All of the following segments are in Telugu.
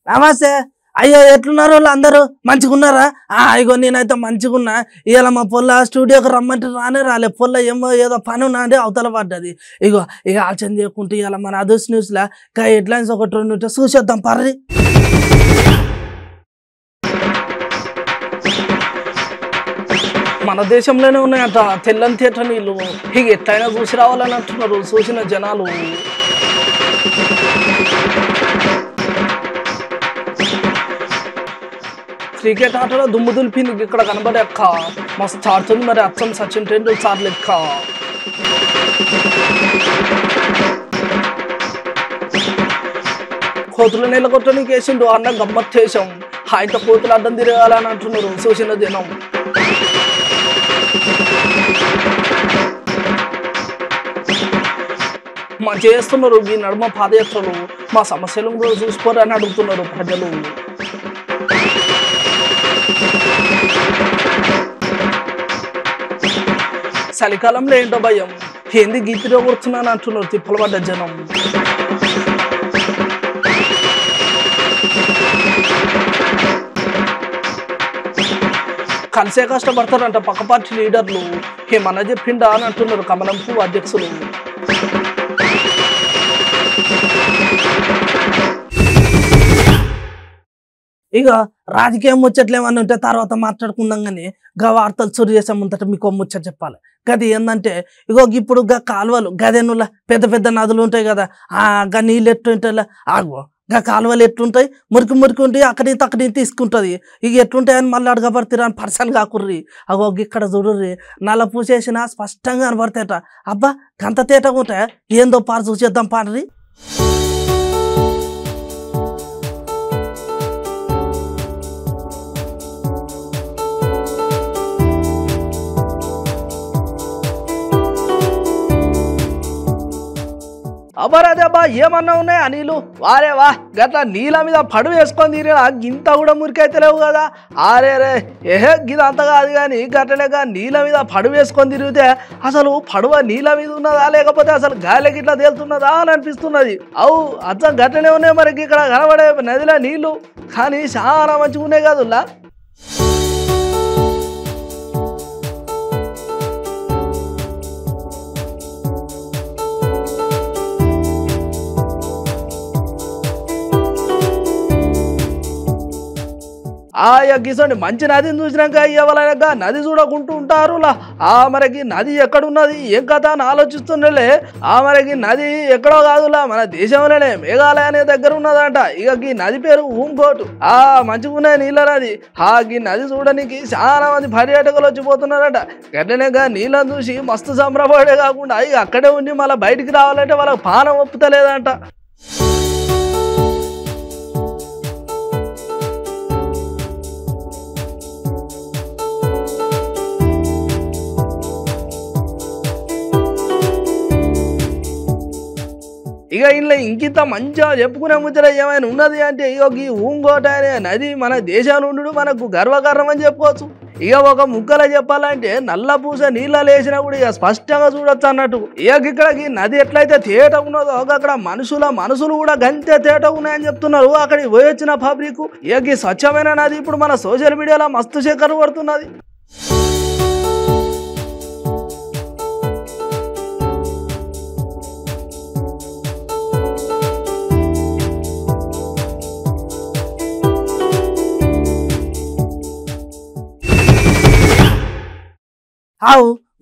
నమస్తే. అయ్యో ఎట్లున్నారు వాళ్ళు అందరూ మంచిగున్నారా? ఇగో నేనైతే మంచిగున్నా. ఇవాళ మా పొల్ల స్టూడియోకి రమ్మంటే రాలే. పొల్ల ఏదో పని ఉన్నా అంటే అవతల పడ్డది. ఇగో ఇక ఆలోచన చేయకుంటే ఇవాళ మన అదర్స్ న్యూస్లో హెడ్లైన్స్ ఒకటి రెండు ఉంటే చూసేద్దాం పర్రి. మన దేశంలోనే ఉన్నాయట తెల్లని తేట నీళ్ళు. ఇక ఎట్లయినా చూసి రావాలని అంటున్నారు చూసిన జనాలు. క్రికెట్ ఆటలో దుమ్ము దులిపింది ఇక్కడ కనబడే అక్క మస్తు ఆడుతుంది మరి అచ్చం సచిన్ టెండూల్కర్ లెక్క. కోతులు నెలకొట్టడానికి వేసిండు అన్న గమ్మత్ చేసాం. ఆయనతో కోతులు అడ్డం తిరగాలని అంటున్నారు చూసిన దినం. మంచి చేస్తున్నారు ఈ నడుమ పాదయాత్రలు. మా సమస్యలు కూడా చూసుకోరని అడుగుతున్నారు ప్రజలు. చలికాలంలో ఏంటో భయం ఏంది గీతిలో కూర్చున్నాను అంటున్నారు తిప్పలు పడ్డ జనం. కలిసే కష్టపడతారంట పక్క పార్టీ లీడర్లు. ఏమన్నా చెప్పిండా అని అంటున్నారు కమలం పువ్వు అధ్యక్షులు. ఇక రాజకీయం ముచ్చట్లేమని ఉంటే తర్వాత మాట్లాడుకుందాం. కానీ గా వార్తలు చురు చేసే ముందట మీకు ముచ్చట చెప్పాలి. గది ఏంటంటే ఇగో ఇప్పుడు గా కాలువలు గదేనుల పెద్ద పెద్ద నదులు ఉంటాయి కదా, గా నీళ్ళు ఎట్టుంటాయి ఆగో గా కాలువలు ఎట్లుంటాయి మురికి ఉంటాయి. అక్కడి తీసుకుంటుంది. ఇక ఎట్లుంటాయని మళ్ళీ అడగబడతారు అని పర్సన్ కాకుర్రి. అగో ఇక్కడ చూడుర్రి నల్ల పూసేసిన స్పష్టంగా కనబడతాయట. అబ్బా గంత తేటగా ఉంటాయా ఏందో పారు చూసేద్దాం పాడ్రి. అబ్బరాదే అబ్బా ఏమన్నా ఉన్నాయి నీళ్ళు వారే వా గట్లా నీళ్ళ మీద పడువ వేసుకొని తిరిగినా గింత కూడా మురికైతే లేవు కదా. రే గిద అంత కాదు కానీ గట్లలేక నీళ్ళ మీద పడువ వేసుకొని తిరిగితే అసలు పడువ నీళ్ళ మీద ఉన్నదా లేకపోతే అసలు గాలికి ఇట్లా తేలుతున్నదా అని అనిపిస్తున్నది. అవు అచ్చం గట్లనే ఉన్నాయి మరి ఇక్కడ కనబడే నదిలో నీళ్ళు. కానీ చాలా మంచిగా ఉన్నాయి కదులా. గిసండి మంచి నదిని చూసినాక ఎవరైనా నది చూడకుంటూ ఉంటారు. మరికి నది ఎక్కడున్నది ఏం కథ అని ఆలోచిస్తుండలే. మరికి నది ఎక్కడో కాదులా మన దేశంలోనే మేఘాలయ అనే దగ్గర ఉన్నదంట. ఇక ఈ నది పేరు ఊంకోటు. మంచిగా ఉన్నాయి నీళ్ళ నది. ఈ నది చూడడానికి చాలా మంది పర్యాటకులు వచ్చిపోతున్నారట. గట్లనేగా నీళ్ళని చూసి మస్తు సంబరపడే కాకుండా ఇక అక్కడే ఉండి మళ్ళీ బయటికి రావాలంటే వాళ్ళకి పానం ఒప్పుతలేదంట. ఇక ఇంట్లో ఇంకింత మంచిగా చెప్పుకునే ముచ్చట ఏమైనా ఉన్నది అంటే ఇక ఈ ఊంకోట అనే నది మన దేశాలు ఉండు మనకు గర్వకారణం అని చెప్పుకోవచ్చు. ఇక ఒక ముక్కలో చెప్పాలంటే నల్ల పూస నీళ్ళ లేచినా కూడా ఇక స్పష్టంగా చూడొచ్చు అన్నట్టు. ఇక ఇక్కడికి నది ఎట్లయితే తేట ఉన్నదో అక్కడ మనసులు కూడా గంతే తేట ఉన్నాయని చెప్తున్నారు. అక్కడికి పోయి వచ్చిన పబ్లిక్ ఇక ఈ స్వచ్ఛమైన నది ఇప్పుడు మన సోషల్ మీడియాలో మస్తు చక్కర పడుతున్నది.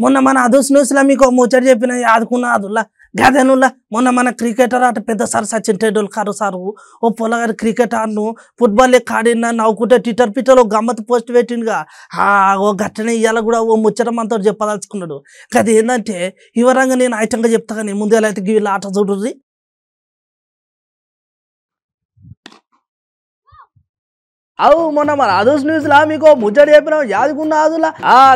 మొన్న మన అదర్స్ న్యూస్లో మీకు ముచ్చట చెప్పిన ఆదుకున్న అదుల్లా గదేనుల్లా మొన్న మన క్రికెటర్ అటు పెద్ద సార్ సచిన్ టెండూల్కర్ సారు ఓ పొలగారి క్రికెట్ ఆడును ఫుట్బాల్ ఆడిన నవ్వుకుంటే ట్విట్టర్ ఓ గమ్మత్ పోస్ట్ పెట్టిండుగా. ఓ గట్టనే ఇవాళ కూడా ఓ ముచ్చట మనతో చెప్పదలుచుకున్నాడు. అది ఏంటంటే వివరంగా నేను ఐటంగా చెప్తా కానీ ముందు అయితే వీళ్ళ ఆట చూడుర్రి. మొన్న మన అదర్స్ న్యూస్లా మీకు ముచ్చట చెప్పినాం యాదుకున్న అదులా.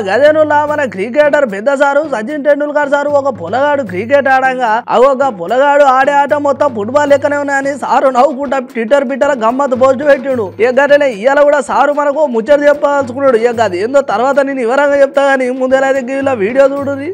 గదేనులా మన క్రికెటర్ పెద్ద సారు సచిన్ టెండూల్కర్ సారు ఒక పొలగాడు క్రికెట్ ఆడంగా ఒక పొలగాడు ఆడే ఆట మొత్తం ఫుట్బాల్ లెక్కనే ఉన్నాయని సారు నవ్వుకుంటా ట్విట్టర్ గమ్మత్ పోస్ట్ పెట్టిండు. ఇక గట్టనే ఇవాళ కూడా సారు మనకు ముచ్చట చెప్పాల్సుకున్నాడు. ఇక అది ఏందో తర్వాత నేను వివరంగా చెప్తా కానీ ముందైతే ఇలా వీడియో చూడుర్రి.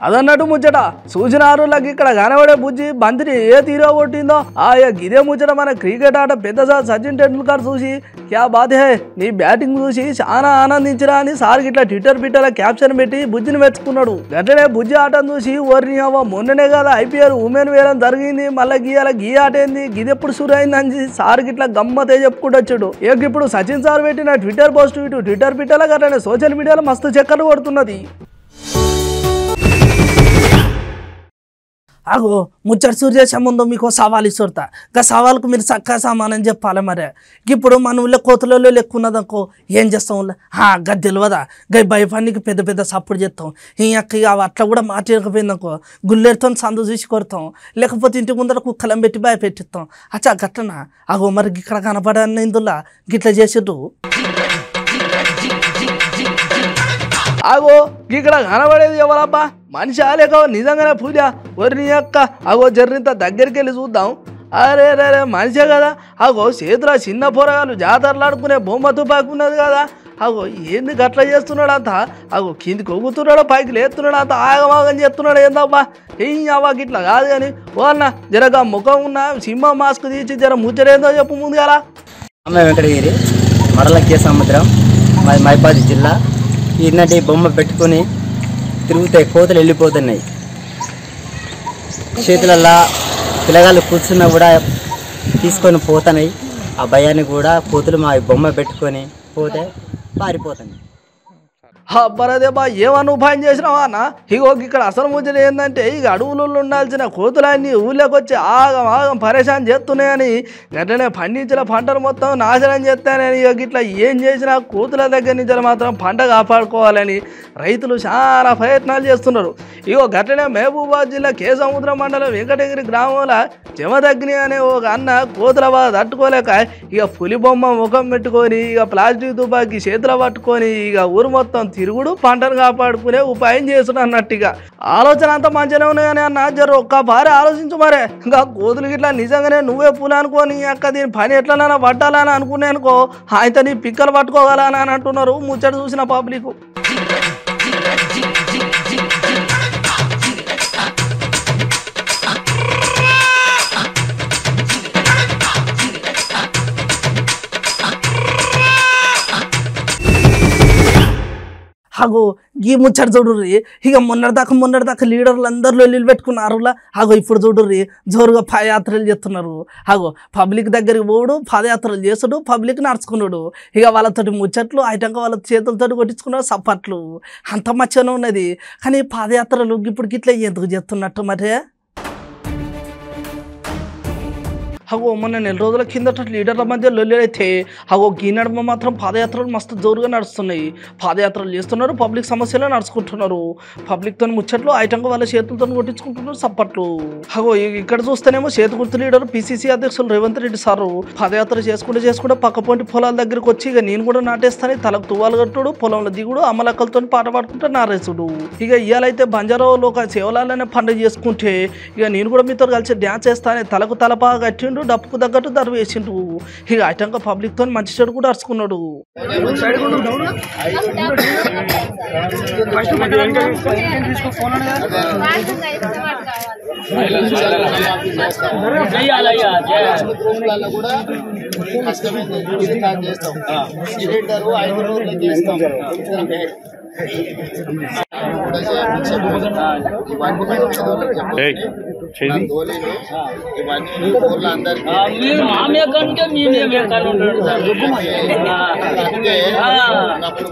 అదన్నట్టు ముచ్చట సూచనారులకి ఇక్కడ కనబడే బుజ్జి బంతిని ఏ తీరో కొట్టిందో ఇదే ముచ్చట మన క్రికెట్ ఆట పెద్ద సార్ సచిన్ టెండూల్కర్ చూసి క్యా బాత్ హే నీ బ్యాటింగ్ చూసి చాలా ఆనందించరా అని సార్ ఇట్లా ట్విట్టర్ క్యాప్షన్ పెట్టి బుజ్జిని మెచ్చుకున్నాడు. గట్లనే బుజ్జి ఆటను చూసి ఓర్ని అవ్వ మొన్ననే కదా ఐపీఎల్ ఉమెన్ వేలం జరిగింది మళ్ళీ గీయాల గీ ఆట ఏంది గిదెప్పుడు షురు అయిందని సార్ ఇట్లా గమ్మతే చెప్పుకుంటూ వచ్చాడు. ఇప్పుడు సచిన్ సార్ పెట్టిన ట్విట్టర్ పోస్ట్ ఇటు ట్విట్టర్ పిట్టలో గట్లనే సోషల్ మీడియాలో మస్తు చక్కర్లు కొడుతున్నది. అగో ముచ్చట సూర్యేశం ముందు మీకు సవాల్ ఇస్తుడతా గా సవాల్కు మీరు చక్కగా సమానం చెప్పాలి. మరి ఇప్పుడు మన ఊళ్ళో కోతులలో లెక్కున్నదనుకో ఏం చేస్తాం గది తెలియదా గై భయపడికి పెద్ద పెద్ద సపోర్ట్ చేస్తాం. అక్క అట్లా కూడా మాట్లాడకపోయిందనుకో గుల్లెడితో సందు చూసి కొడతాం లేకపోతే ఇంటి ముందర కుక్కలం పెట్టి భయపెట్టిస్తాం. అచ్చా గట్లనా అగో మరి ఇక్కడ కనపడని ఇందులో గిట్లా చేసిర్రు. అగో ఇక్కడ కనబడేది ఎవరబ్బా మనిషి లేక నిజంగానే పూజ వరి అక్క అగో జర్రింత దగ్గరికి వెళ్ళి చూద్దాం. అరే రే మనిషే కదా అగో చేతుల చిన్న పొరగాలు జాతరలాడుకునే బొమ్మ తుపాకి ఉన్నది కదా అగో ఏంది గట్లా చేస్తున్నాడు అంత అగో కిందికి ఒగుతున్నాడో పైకి లేస్తున్నాడు అంత ఆగమాగం చేస్తున్నాడు ఏందబ్బా అవ్వ గిట్లా కాదు కానీ ఓ అన్న జరగా ముఖం ఉన్న సింహ మాస్క్ తీసి జర ముచ్చరేందో చెప్పు ముందు కదా. వెంకటగిరి మడలకే సముద్రం మైబాద్ జిల్లా ఇన్నటి బొమ్మ పెట్టుకొని తిరుగుతాయి కోతలు వెళ్ళిపోతున్నాయి. చేతులల్లా పిల్లగాళ్ళు కూర్చున్నా కూడా తీసుకొని పోతున్నాయి. ఆ భయాన్ని కూడా కోతులు మా బొమ్మ పెట్టుకొని పోతే పారిపోతున్నాయి. బరదేబా ఏమన్నా ఉపాయం చేసినావా అన్న ఇగో ఇక్కడ అసలు ముచ్చట ఏంటంటే ఇక అడవులలో ఉండాల్సిన కోతులన్నీ ఊళ్ళోకి వచ్చి ఆగం పరేషాన్ చేస్తున్నాయని గట్లనే పండించిన పంటలు మొత్తం నాశనం చేస్తానని ఇక ఇట్లా ఏం చేసినా కోతుల దగ్గర నుంచి మాత్రం పంట కాపాడుకోవాలని రైతులు చాలా ప్రయత్నాలు చేస్తున్నారు. ఇగో గట్లనే మహబూబాబాద్ జిల్లా కేసముద్రం మండలం వెంకటగిరి గ్రామంలో జమదగ్ని అనే ఒక అన్న కోతుల బాధ తట్టుకోలేక ఇక పులి బొమ్మ ముఖం పెట్టుకొని ఇక ప్లాస్టిక్ తుపాకి చేతులు పట్టుకొని ఇక ఊరు మొత్తం తిరుగుడు పంటను కాపాడుకునే ఉపాయం చేస్తున్నా అన్నట్టుగా ఆలోచన అంతా మంచిగానే ఉన్నాయని అన్న జర ఒక్క భారీ ఆలోచించు మరే ఇంకా కోతులు గిట్లా నిజంగానే నువ్వే పూలు అనుకోని అక్క దీని పని ఎట్లనైనా పట్టాలని అనుకునే అనుకో ఆయనతో నీ పిక్కలు పట్టుకోగలని అని అంటున్నారు ముచ్చట చూసిన పబ్లిక్. అగో ఈ ముచ్చట చూడుర్రి ఇక మొన్నటిదాకా లీడర్లు అందరిలో ఇల్లు పెట్టుకున్నారులా అగో ఇప్పుడు చూడుర్రి జోరుగా పాదయాత్రలు చేస్తున్నారు. అగో పబ్లిక్ దగ్గరికి పోడు పాదయాత్రలు చేసుడు పబ్లిక్ నడుచుకున్నాడు ఇక వాళ్ళతోటి ముచ్చట్లు ఐటంగా వాళ్ళ చేతులతో కొట్టించుకున్నాడు సప్పట్లు అంత మంచిగానే ఉన్నది. కానీ పాదయాత్రలు ఇప్పుడు గిట్లా ఎందుకు చేస్తున్నట్టు మరి అగో మొన్న 4 రోజుల కిందట లీడర్ల మధ్య లొల్లైతే అగో ఈ నడుమ మాత్రం పాదయాత్రలు మస్తు జోరుగా నడుస్తున్నాయి. పాదయాత్రలు చేస్తున్నారు పబ్లిక్ సమస్యలు నడుచుకుంటున్నారు పబ్లిక్తో ముచ్చట్లు ఐటంగా వాళ్ళ చేతులతో కొట్టించుకుంటున్నారు సప్పట్లు. అగో ఇక్కడ చూస్తేనేమో చేతి గుర్తు లీడర్ పిసిసి అధ్యక్షులు రేవంత్ రెడ్డి సారు పాదయాత్ర చేసుకుంటే పక్కపొంటి పొలాల దగ్గరికి వచ్చి ఇక నేను కూడా నాటేస్తాను తలకు తువ్వాలు కట్టుడు పొలంలో దిగుడు అమ్మలక్కలతో పాట పాడుకుంటే నారేసుడు. ఇక ఇవాళైతే బంజారాలో ఒక సేవలాలనే పండుగ చేసుకుంటే ఇక నేను కూడా మీతో కలిసి డ్యాన్స్ చేస్తానే తలకు తలపా కట్టిండు డప్పుకు తగ్గట్టు దర్వ వేసిండు ఇక ఐటంగా పబ్లిక్ తో మంచి చెడు కూడా అరుచుకున్నాడు.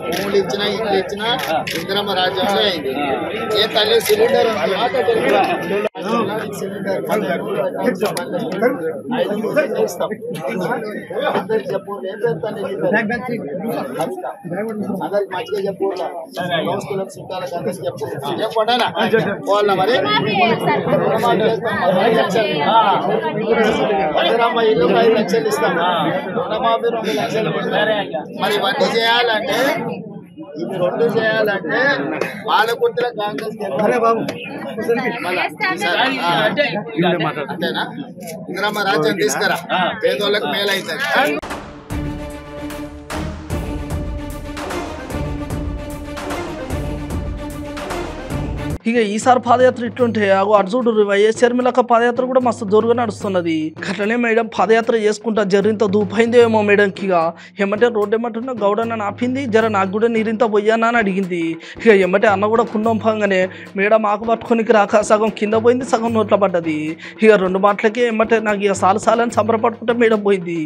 భూములు ఇచ్చినా ఇల్లు ఇచ్చినా ఇందిరమ్మ రాజ్యంలో అయింది. ఏ తల్లి సిలిండర్ అందరికి చెప్పు అందరికి మంచిగా చెప్పు దోస్తులకు చుట్టాలకు అందరికి చెప్పు చెప్పండినా పోవాల మరి ఇందిరమ్మ ఇల్లు 5 లక్షలు ఇస్తాం రుణమాఫీ 2 లక్షలు మరి ఇవన్నీ చేయాలంటే ఇవి 2 చేయాలంటే పాలకుర్తిలో కాంగ్రెస్ అంతేనా ఇందిరమ్మ రాజ్యం తీసుకురా పేదోళ్ళకి మేలైతుంది. ఇక ఈసారి పాదయాత్ర ఇట్లుంటే అటు చూడు వైఎస్ షర్మిలక్క పాదయాత్ర కూడా మస్తు జోరుగా నడుస్తున్నది. అట్లనే మేడం పాదయాత్ర చేసుకుంటా జరింత దూపైందేమో మేడంకి. ఇక ఏమంటే రోడ్డు ఏమంటున్నా గౌడన్న ఆపింది, జర నాకు కూడా నీరింత పోయానా అని అడిగింది. ఇక ఏమంటే అన్న కూడా కుండం పంగానే మేడం ఆకు పట్టుకోనికి రాక సగం కింద పోయింది, సగం నోట్ల పడ్డది. ఇక 2 మాటలకి ఏమంటే నాకు ఇక సాలని సంబరపడుకుంటే మేడం పోయింది.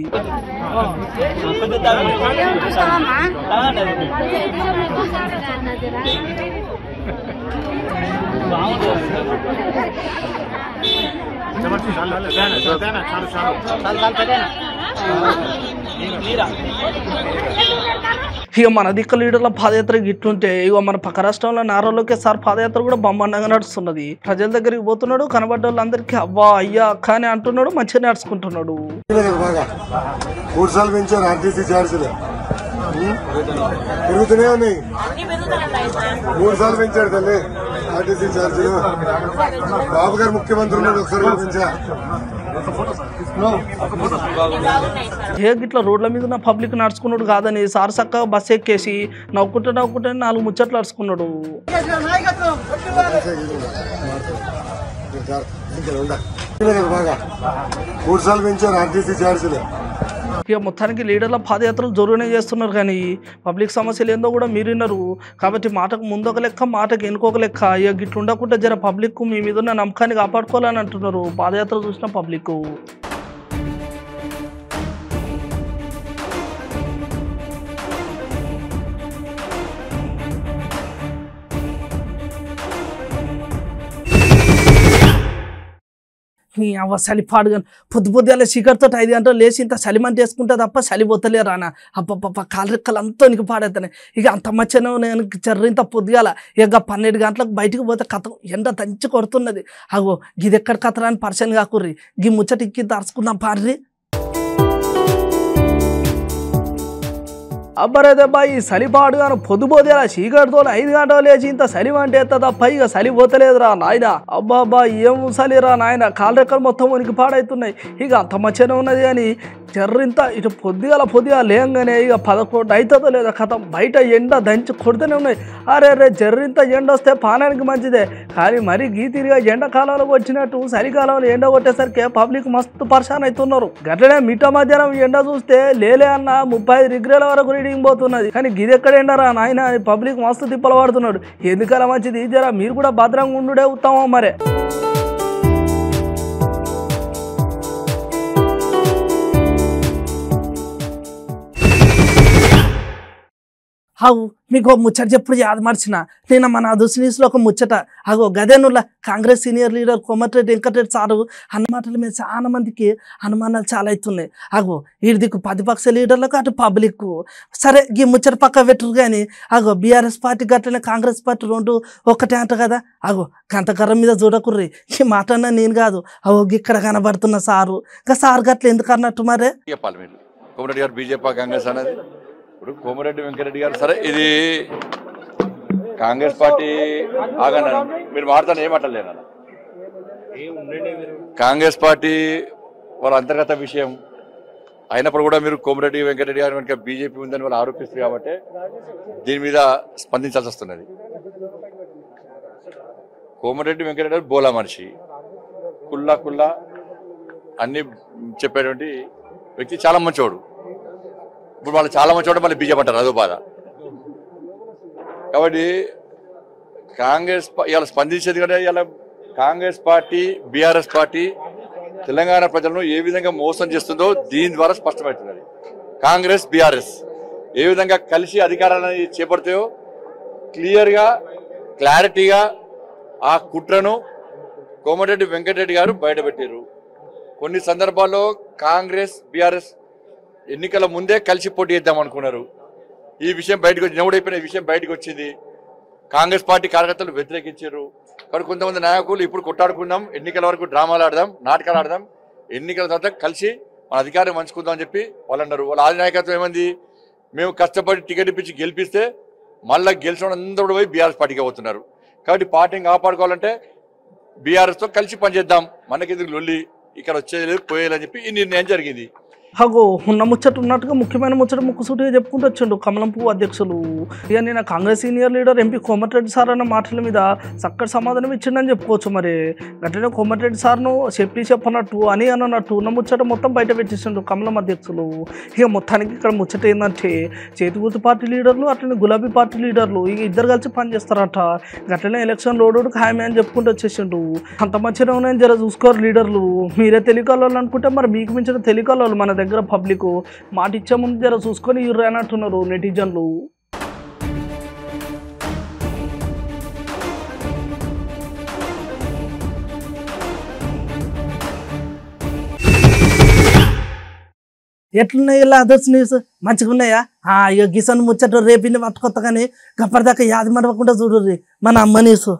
ఇక మన దిక్కు లీడర్ల పాదయాత్ర ఇట్లుంటే ఇక మన పక్క రాష్ట్రంలో నారాలోకి సార్ పాదయాత్ర కూడా బ్రహ్మాండంగా నడుస్తున్నది. ప్రజల దగ్గరికి పోతున్నాడు, కనబడ్డ వాళ్ళందరికీ అవ్వా అయ్యా అక్క అని అంటున్నాడు, మంచిగా నడుచుకుంటున్నాడు. 3 సార్లు పెంచారు ఆర్టీసీ ఛార్జీలు, పెరుగుతూనే ఉన్నాయి. 3 సార్లు పెంచాడు తల్లి ఆర్టీసీ ఛార్జీలు. బాబు గారు ముఖ్యమంత్రి ఉన్నాడు, ఒకసారి పెంచా. ఏ గిట్లా రోడ్ల మీద ఉన్న పబ్లిక్ నడుచుకున్నాడు కాదని సార్ చక్కగా బస్సు ఎక్కేసి నవ్వుకుంటే 4 ముచ్చట్లు నడుచుకున్నాడు. బాగా 3 సార్లు పెంచారు ఆర్టీసీ ఛార్జీలు. ఇక మొత్తానికి లీడర్ల పాదయాత్రలు జోరుగానే చేస్తున్నారు, కానీ పబ్లిక్ సమస్యలు ఏందో కూడా మీరు విన్నారు. కాబట్టి మాటకు ముందొక లెక్క, మాటకు వెనుకొక లెక్క. ఇక గిట్లు ఉండకుండా జర పబ్లిక్ మీ మీద ఉన్న నమ్మకాన్ని కాపాడుకోవాలని అంటున్నారు పాదయాత్ర చూసిన పబ్లిక్. చలి పాడుగాను పొద్దులా చీకటితో 5 గంటలు లేచి ఇంత చలిమంట వేసుకుంటా తప్ప చలి పోతలే రానా. అబ్బబ్బ కాలు రెక్కలు అంతా నీకు పాడేస్తానే. ఇక అంత మధ్యన నేను ఇంత పొద్దుగాల ఇక 12 గంటలకు బయటకు పోతే కథ ఎండ దంచి కొడుతున్నది. అగో గిది ఎక్కడ కథరా అని పరిచయం కాకుర్రి, గీ ముచ్చట ఇక్కి తరుచుకుందాం పార్రి. అబ్బరేదబ్బా ఈ చలిపాడుగాను పొద్దుపోతేలా చీకటితో 5 గంటలు లేచి ఇంత చలి అంటే ఎత్త తప్ప ఇక చలి పోతలేదురా నాయన. అబ్బాబ్బా ఏం చలిరా నాయన, కాలు రెక్కలు మొత్తం ఉనికి పాడవుతున్నాయి. ఇక అంత మంచిగానే ఉన్నది కానీ జర్రింత ఇటు పొద్దుగా లేంగానే ఇక 11 అవుతుందో లేదా కథ బయట ఎండ దంచి కొడుతూనే ఉన్నాయి. అరే జర్రింత ఎండ వస్తే పానానికి మంచిదే, కానీ మరీ గీతిరిగా ఎండాకాలంలోకి వచ్చినట్టు చలికాలంలో ఎండ కొట్టేసరికి పబ్లిక్ మస్తు పరేషాన్ అవుతున్నారు. గట్లనే మిట్ట మధ్యాహ్నం ఎండ చూస్తే లేలే అన్న 35 డిగ్రీల వరకు రీడింగ్ పోతున్నది. కానీ గిది ఎక్కడ ఎండరా నాయన, పబ్లిక్ మస్తు తిప్పలు పడుతున్నాడు. ఎందుకలా మంచిది జరా మీరు కూడా భద్రంగా ఉండుడే ఉత్తమం మరే. అవు మీకు ముచ్చట చెప్పుడు యాద మర్చిన. నేను మన దుసినీస్లో ఒక ముచ్చట అగో గదేనుల Congress senior leader Komatireddy Venkat Reddy sir అన్నమాటల మీద చాలా మందికి అనుమానాలు చాలా అవుతున్నాయి. అగో వీడి దిక్కు ప్రతిపక్ష లీడర్లకు అటు పబ్లిక్ సరే ఈ ముచ్చట పక్క పెట్టరు, కానీ అగో బీఆర్ఎస్ పార్టీ గట్లనే కాంగ్రెస్ పార్టీ 2 ఒక్కటే అంట కదా. అగో గంటకర్ర మీద చూడకుర్రి, ఈ మాట అన్నా నేను కాదు, అగో ఇక్కడ కనబడుతున్న సారు. ఇంకా సారు గట్ల ఎందుకు అన్నట్టు మరే కోమటిరెడ్డి గారు బీజేపీ కాంగ్రెస్ అనేది. ఇప్పుడు కోమటిరెడ్డి వెంకటరెడ్డి గారు సరే ఇది కాంగ్రెస్ పార్టీ ఆగన మీరు మాట్లాడతాను ఏమంటలేనా. కాంగ్రెస్ పార్టీ వాళ్ళ అంతర్గత విషయం అయినప్పుడు కూడా మీరు కోమటిరెడ్డి వెంకటరెడ్డి గారు వెనక బీజేపీ ఉందని వాళ్ళు ఆరోపిస్తారు కాబట్టి దీని మీద స్పందించాల్సి వస్తున్నది. కోమటిరెడ్డి వెంకటరెడ్డి గారు బోలా మనిషి, కుల్లా అన్ని చెప్పేటువంటి వ్యక్తి, చాలా మంచివాడు. ఇప్పుడు వాళ్ళు చాలా మంచివాడు, మళ్ళీ బీజేపీ అంటారు, అదో బాధ. కాబట్టి కాంగ్రెస్ ఇవాళ స్పందించేది కదా, ఇవాళ Congress party BRS party Telangana ప్రజలను ఏ విధంగా మోసం చేస్తుందో దీని ద్వారా స్పష్టమవుతున్నది. కాంగ్రెస్ బీఆర్ఎస్ ఏ విధంగా కలిసి అధికారాన్ని చేపడతాయో క్లారిటీగా ఆ కుట్రను కోమటిరెడ్డి వెంకటరెడ్డి గారు బయటపెట్టారు. కొన్ని సందర్భాల్లో కాంగ్రెస్ బీఆర్ఎస్ ఎన్నికల ముందే కలిసి పోటీ చేద్దాం అనుకున్నారు. ఈ విషయం బయటకు వచ్చి నవ్వుడైపోయిన విషయం బయటకు వచ్చింది. కాంగ్రెస్ పార్టీ కార్యకర్తలు వ్యతిరేకించారు. కానీ కొంతమంది నాయకులు ఇప్పుడు కొట్టాడుకుందాం, ఎన్నికల వరకు డ్రామాలు ఆడదాం, నాటకాలు ఆడదాం, ఎన్నికల తర్వాత కలిసి మన అధికారం పంచుకుందాం అని చెప్పి వాళ్ళు అన్నారు. వాళ్ళ ఆది నాయకత్వం ఏమంది, మేము కష్టపడి టికెట్ ఇప్పించి గెలిపిస్తే మళ్ళీ గెలిచిన అందరూ పోయి బీఆర్ఎస్ పార్టీకి పోతున్నారు. కాబట్టి పార్టీని కాపాడుకోవాలంటే బీఆర్ఎస్తో కలిసి పనిచేద్దాం, మనకి ఎందుకు లొల్లి, ఇక్కడ వచ్చేది లేదు పోయేయాలని చెప్పి ఈ నిర్ణయం జరిగింది. హగో ఉన్న ముచ్చట ఉన్నట్టుగా ముఖ్యమైన ముచ్చట ముక్కుసూటిగా చెప్పుకుంటూ వచ్చిండు కమలం పువ్వు అధ్యక్షులు. ఇక నేను Congress senior leader MP Komatireddy sir అన్న మాటల మీద చక్కటి సమాధానం ఇచ్చిండని చెప్పుకోవచ్చు. మరి గట్లనే కోమటిరెడ్డి సార్ను చెప్పనట్టు అని అన్నట్టు ఉన్న ముచ్చట మొత్తం బయట పెట్టేసిండు కమలం అధ్యక్షులు. ఇక మొత్తానికి ఇక్కడ ముచ్చట ఏంటంటే చేతి గుర్తు పార్టీ లీడర్లు అట్లనే గులాబీ పార్టీ లీడర్లు ఇక ఇద్దరు కలిసి పనిచేస్తారట. గట్లనే ఎలక్షన్ లోడు ఖాయమే అని చెప్పుకుంటూ వచ్చేసిండు. అంత మంచిగా ఉన్నాయని జర చూసుకోరు లీడర్లు. మీరే తెలియకాళ్ళు అనుకుంటే మరి మీకు మించిన తెలియకాళ్ళు మన దగ్గర పబ్లిక్ మాట ఇచ్చే ముందు జర చూసుకొని ఇర్రు అన్నట్టున్నారు నెటిజన్లు. ఎట్లున్నాయి ఇలా అదర్స్ న్యూస్ మంచిగా ఉన్నాయా? ఇక గిసన్ ముచ్చట రేపిండి పట్టుకొత్త కానీ గప్పటిదాకా యాది మడవకుండా చూడుర్రి మన అమ్మ న్యూస్.